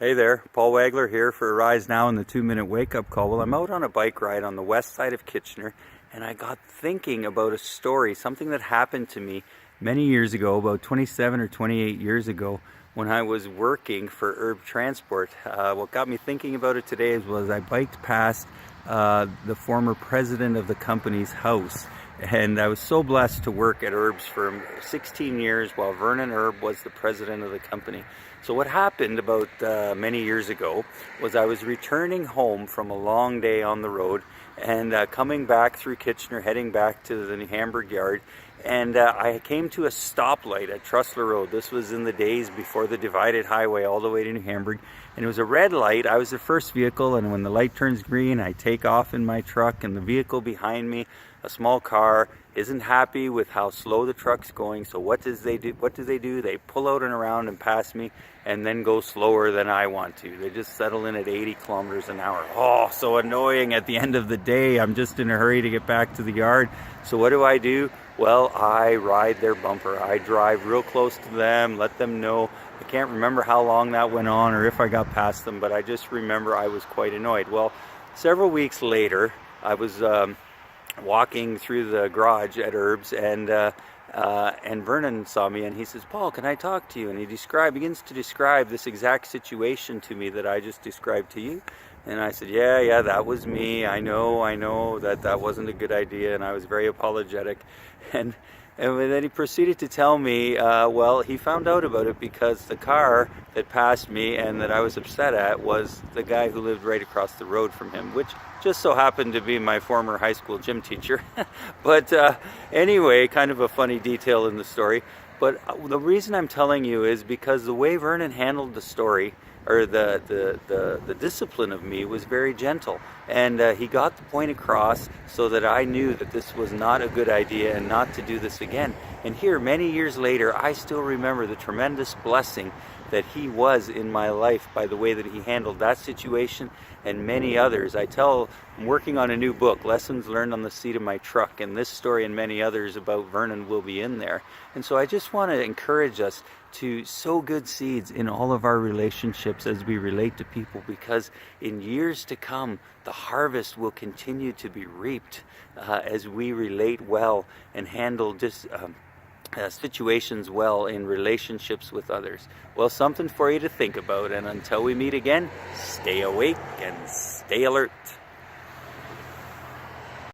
Hey there, Paul Wagler here for a Rise Now in the 2-minute wake-up call. Well, I'm out on a bike ride on the west side of Kitchener, and I got thinking about a story, something that happened to me many years ago, about 27 or 28 years ago, when I was working for Herb Transport. What got me thinking about it today was I biked past the former president of the company's house. And I was so blessed to work at Herb's for 16 years while Vernon Herb was the president of the company. So what happened about many years ago was I was returning home from a long day on the road and coming back through Kitchener, heading back to the New Hamburg yard, and I came to a stoplight at Trussler Road. This was in the days before the divided highway all the way to New Hamburg, and it was a red light. I was the first vehicle, and when the light turns green, I take off in my truck, and the vehicle behind me, a small car, isn't happy with how slow the truck's going. So what do they do? They pull out and around and pass me and then go slower than I want to. They just settle in at 80 kilometers an hour. Oh, so annoying. At the end of the day, I'm just in a hurry to get back to the yard. So what do? Well, I ride their bumper. I drive real close to them, let them know. I can't remember how long that went on or if I got past them, but I just remember I was quite annoyed. Well, several weeks later, I was walking through the garage at Herb's, and Vernon saw me, and he says, "Paul, can I talk to you?" And he begins to describe this exact situation to me that I just described to you. And I said, yeah, that was me. I know that wasn't a good idea, and I was very apologetic. And then he proceeded to tell me, well, he found out about it because the car that passed me and that I was upset at was the guy who lived right across the road from him, which just so happened to be my former high school gym teacher. But anyway, kind of a funny detail in the story. But the reason I'm telling you is because the way Vernon handled the story, or the discipline of me, was very gentle, and he got the point across so that I knew that this was not a good idea and not to do this again. And here, many years later, I still remember the tremendous blessing that he was in my life by the way that he handled that situation and many others. I'm working on a new book, Lessons Learned on the Seat of My Truck, and this story and many others about Vernon will be in there. And so I just want to encourage us to sow good seeds in all of our relationships as we relate to people, because in years to come, the harvest will continue to be reaped as we relate well and handle situations well in relationships with others. Well, something for you to think about, and until we meet again, stay awake and stay alert.